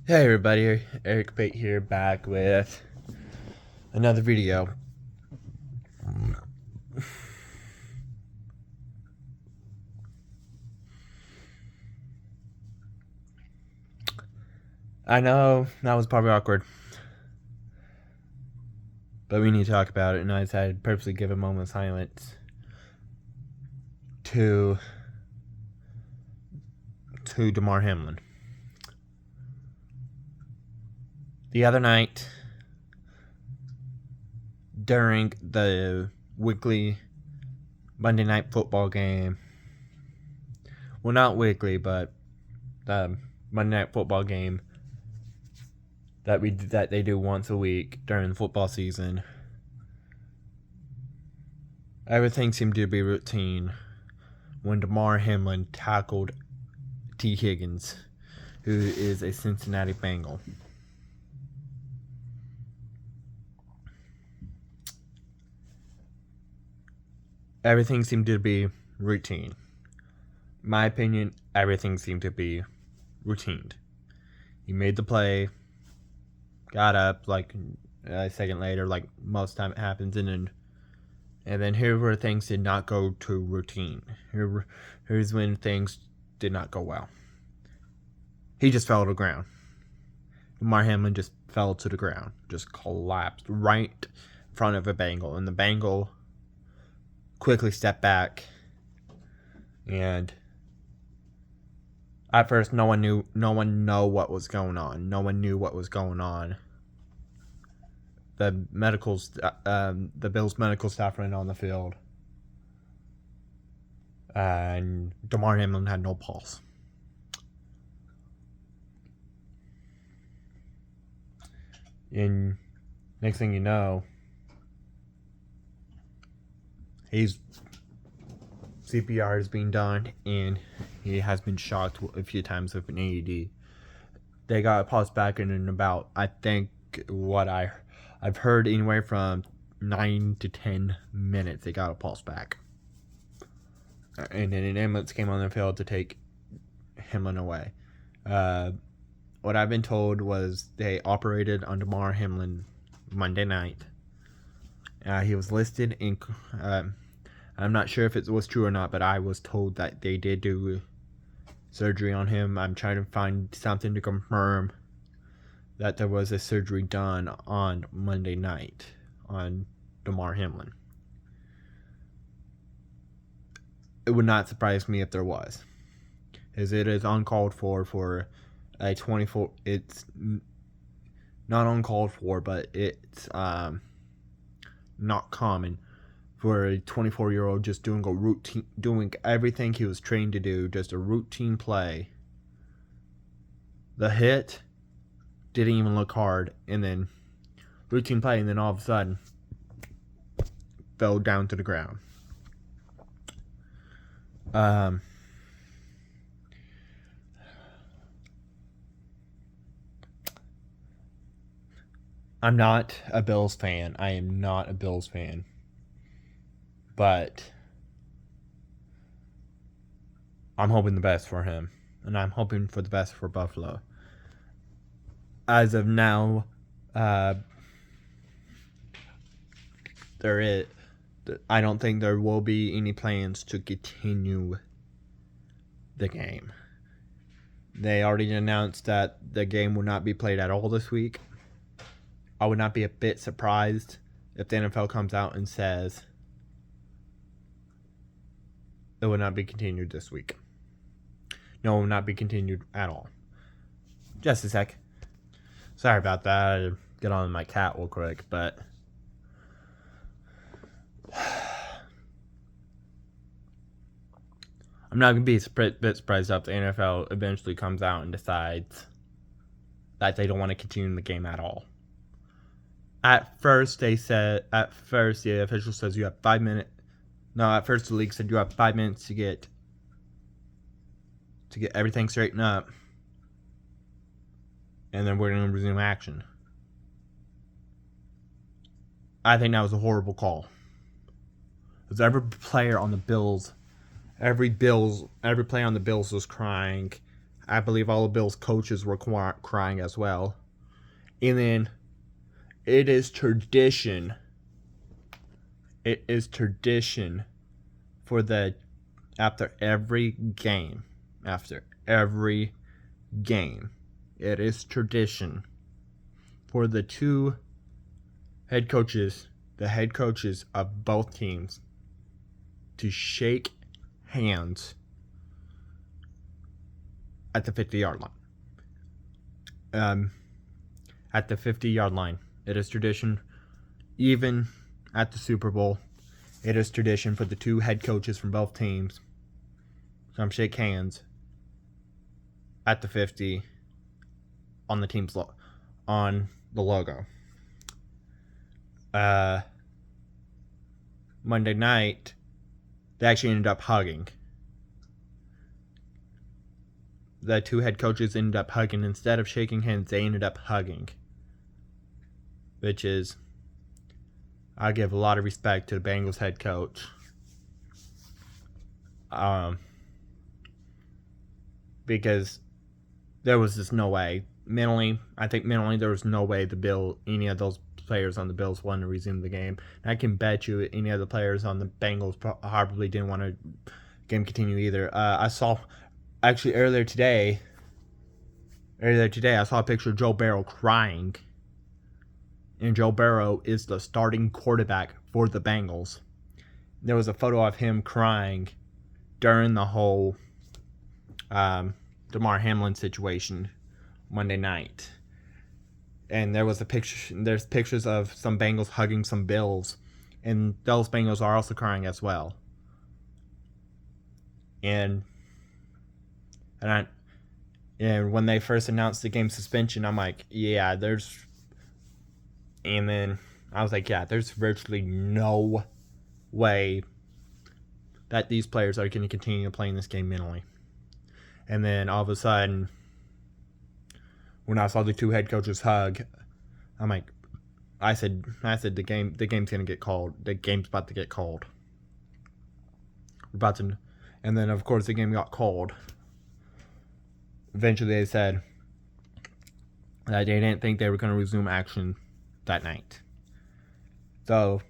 Hey everybody, Eric Pate here, back with another video. I know that was probably awkward, but we need to talk about it, and I decided to purposely give a moment of silence to Damar Hamlin. The other night, during the weekly Monday Night Football game, well, not weekly, but the Monday Night Football game that they do once a week during the football season, everything seemed to be routine when Damar Hamlin tackled T. Higgins, who is a Cincinnati Bengal. Everything seemed to be routine. In my opinion, everything seemed to be routine. He made the play, got up like a second later, like most time it happens, and then here where things did not go to routine. Here's when things did not go well. He just fell to the ground. Damar Hamlin just fell to the ground, just collapsed right in front of a Bengal, and the Bengal quickly stepped back. And at first, no one knew what was going on. No one knew what was going on. The Bills' medical staff ran on the field, and Damar Hamlin had no pulse. And next thing you know, CPR is being done, and he has been shocked a few times with an AED. They got a pulse back in about, I think, what I've heard anywhere from 9 to 10 minutes. They got a pulse back, and then an ambulance came on the field to take Hamlin away. What I've been told was they operated on Damar Hamlin Monday night. He was listed in. I'm not sure if it was true or not, but I was told that they did do surgery on him. I'm trying to find something to confirm that there was a surgery done on Monday night on Damar Hamlin. It would not surprise me if there was, as it is uncalled for a 24. It's not uncalled for, but it's not common for a 24-year-old just doing everything he was trained to do, just a routine play. The hit didn't even look hard, and then routine play, and then all of a sudden fell down to the ground. I'm not a Bills fan. I am not a Bills fan. But I'm hoping the best for him, and I'm hoping for the best for Buffalo. As of now, I don't think there will be any plans to continue the game. They already announced that the game will not be played at all this week. I would not be a bit surprised if the NFL comes out and says it will not be continued this week. No, it will not be continued at all. Just a sec. Sorry about that. I had to get on my cat real quick, but I'm not going to be a bit surprised if the NFL eventually comes out and decides that they don't want to continue the game at all. At first, the official says you have 5 minutes. No, at first the league said you have 5 minutes to get everything straightened up, and then we're going to resume action. I think that was a horrible call. Because every player on the Bills, every player on the Bills was crying I believe all the Bills coaches were crying as well. And then it is tradition. It is tradition for the after every game, it is tradition for the two head coaches, the head coaches of both teams, to shake hands at the 50-yard line. At the 50-yard line. It is tradition. Even at the Super Bowl, it is tradition for the two head coaches from both teams to come shake hands at the 50 on the team's on the logo. Monday night, they actually ended up hugging. The two head coaches ended up hugging. Instead of shaking hands, they ended up hugging. Which is, I give a lot of respect to the Bengals head coach. Because there was just no way. I think mentally there was no way any of those players on the Bills wanted to resume the game. And I can bet you any of the players on the Bengals probably didn't want to game continue either. I saw, actually earlier today, I saw a picture of Joe Burrow crying. And Joe Burrow is the starting quarterback for the Bengals. There was a photo of him crying during the whole Damar Hamlin situation Monday night. And there's pictures of some Bengals hugging some Bills. And those Bengals are also crying as well. And when they first announced the game suspension, I'm like, yeah, and then I was like, yeah, there's virtually no way that these players are going to continue playing this game mentally. And then all of a sudden, when I saw the two head coaches hug, I'm like, I said the game's going to get called. The game's about to get called. And then of course the game got called. Eventually they said that they didn't think they were going to resume action that night. So,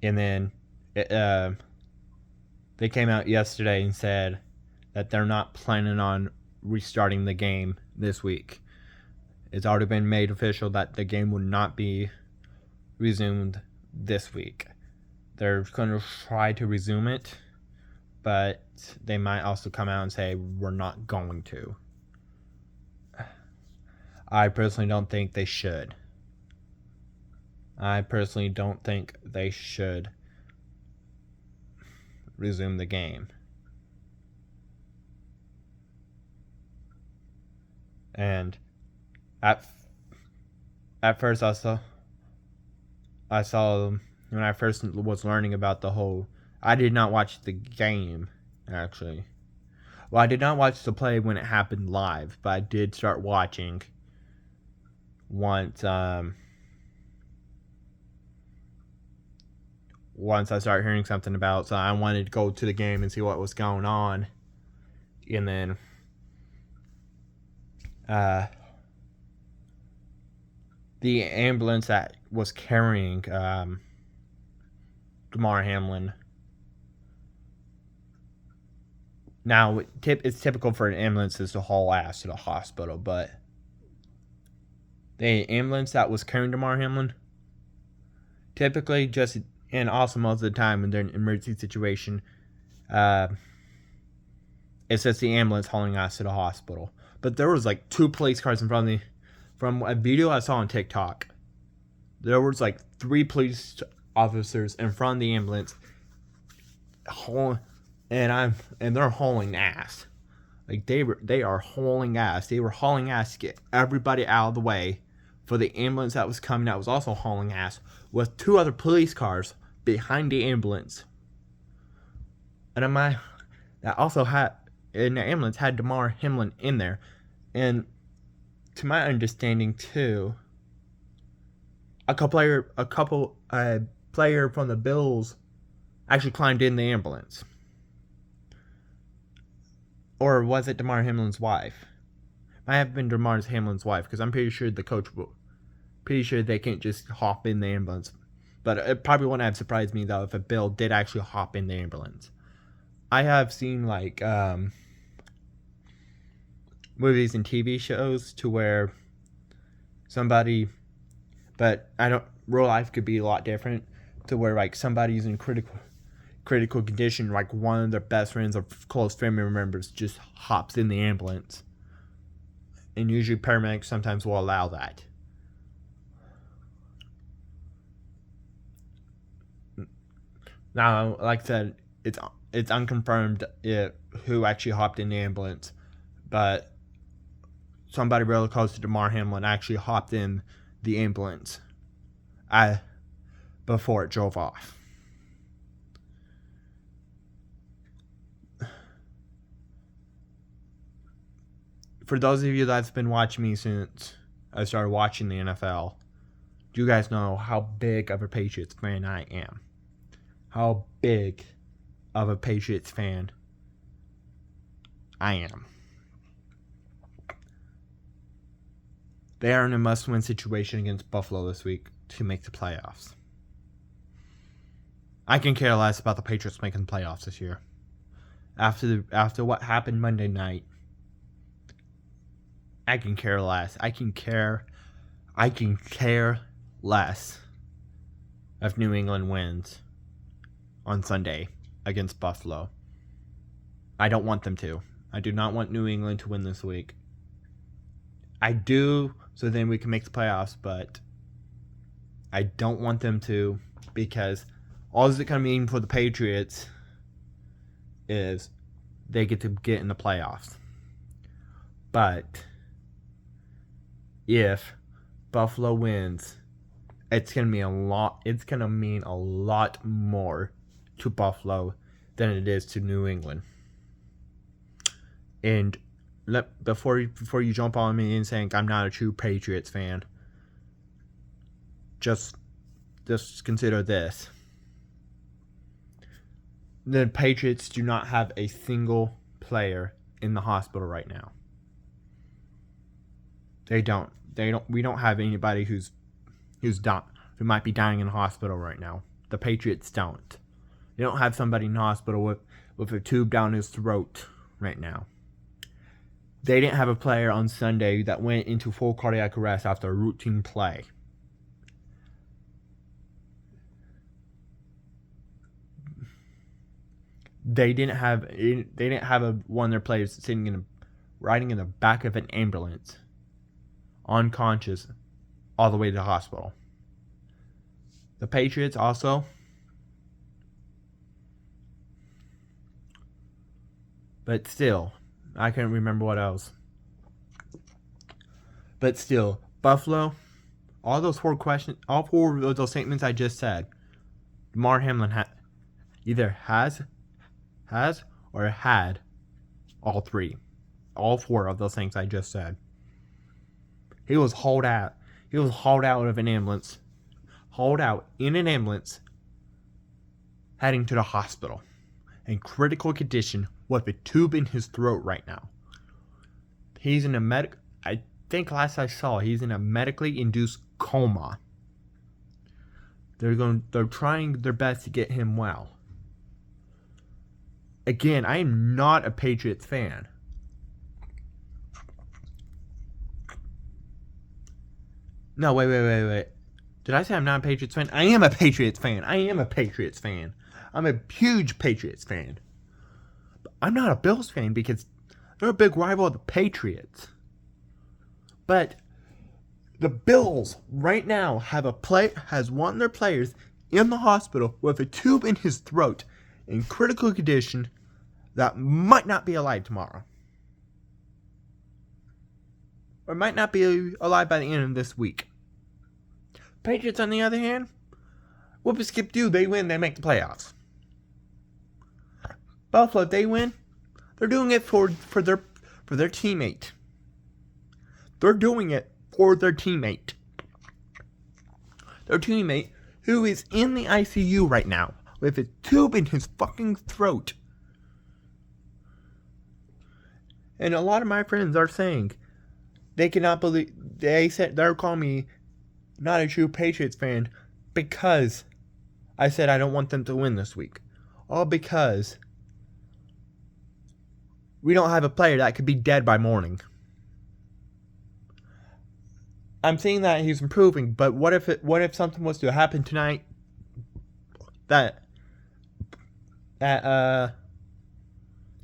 and then they came out yesterday and said that they're not planning on restarting the game this week. It's already been made official that the game will not be resumed this week. They're going to try to resume it, but they might also come out and say we're not going to. I personally don't think they should. Resume the game. And at first I saw when I first was learning about the whole, I did not watch the game actually. Well, I did not watch the play when it happened live, but I did start watching once I started hearing something about, so I wanted to go to the game and see what was going on. And then the ambulance that was carrying Damar Hamlin. Now, it's typical for an ambulance to haul ass to the hospital, but the ambulance that was carrying Damar Hamlin, typically just, and also most of the time when they're in an emergency situation, it's just the ambulance hauling ass to the hospital. But there was like 2 police cars in front of from a video I saw on TikTok, there was like 3 police officers in front of the ambulance, and they're hauling ass. Like they are hauling ass. They were hauling ass to get everybody out of the way for the ambulance that was coming. That was also hauling ass with 2 other police cars behind the ambulance. And that also had, and the ambulance had Damar Hamlin in there. And to my understanding too, a couple player from the Bills actually climbed in the ambulance. Or was it Damar Hamlin's wife? Might have been Damar Hamlin's wife, because I'm pretty sure the coach will. Pretty sure they can't just hop in the ambulance. But it probably wouldn't have surprised me, though, if a Bill did actually hop in the ambulance. I have seen, like, movies and TV shows to where somebody, but real life could be a lot different, to where, like, somebody's in critical condition, like one of their best friends or close family members just hops in the ambulance. And usually paramedics sometimes will allow that. Now, like I said, it's unconfirmed who actually hopped in the ambulance, but somebody really close to Damar Hamlin actually hopped in the ambulance before it drove off. For those of you that's been watching me since I started watching the NFL, you guys know how big of a Patriots fan I am. How big of a Patriots fan I am. They are in a must-win situation against Buffalo this week to make the playoffs. I can care less about the Patriots making the playoffs this year. After what happened Monday night, I can care less. I can care less if New England wins on Sunday against Buffalo. I don't want them to. I do not want New England to win this week. I do, so then we can make the playoffs, but I don't want them to, because all it's going to mean for the Patriots is they get to get in the playoffs. But if Buffalo wins, it's going to mean a lot more to Buffalo than it is to New England. And before you jump on me and saying I'm not a true Patriots fan, just consider this. The Patriots do not have a single player in the hospital right now. They don't. We don't have anybody who might be dying in the hospital right now. The Patriots don't. They don't have somebody in the hospital with a tube down his throat right now. They didn't have a player on Sunday that went into full cardiac arrest after a routine play. They didn't have one of their players riding in the back of an ambulance, unconscious, all the way to the hospital. The Patriots also, but still, I can't remember what else. But still, Buffalo, all four of those statements I just said, Damar Hamlin either has or had all four of those things I just said. He was hauled out of an ambulance, heading to the hospital in critical condition with a tube in his throat right now. He's in I think last I saw, he's in a medically induced coma. They're trying their best to get him well. Again, I am not a Patriots fan. No, wait. Did I say I'm not a Patriots fan? I am a Patriots fan. I'm a huge Patriots fan. But I'm not a Bills fan because they're a big rival of the Patriots. But the Bills right now has one of their players in the hospital with a tube in his throat in critical condition that might not be alive tomorrow. Or might not be alive by the end of this week. Patriots, on the other hand, whoop a skip do, they win, they make the playoffs. Buffalo, if they win, they're doing it for their teammate. They're doing it for their teammate. Their teammate who is in the ICU right now with a tube in his fucking throat. And a lot of my friends are saying they cannot believe, they said they're calling me not a true Patriots fan because I said I don't want them to win this week. All because we don't have a player that could be dead by morning. I'm seeing that he's improving, but what if something was to happen tonight that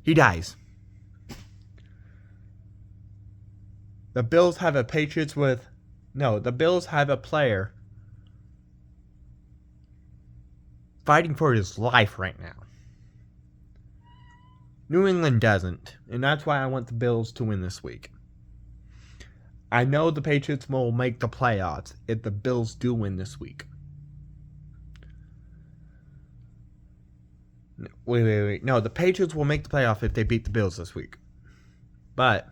he dies? The Bills have a player fighting for his life right now. New England doesn't, and that's why I want the Bills to win this week. I know the Patriots will make the playoffs if the Bills do win this week. Wait. No, the Patriots will make the playoff if they beat the Bills this week. But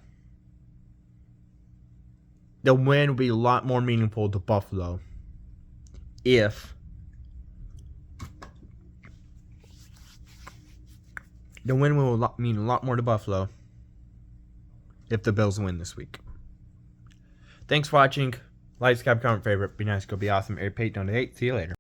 the win will be a lot more meaningful to Buffalo if the win will mean a lot more to Buffalo if the Bills win this week. Thanks for watching. Like, subscribe, comment, favorite. Be nice, go be awesome. Eric Payton on the 8. See you later.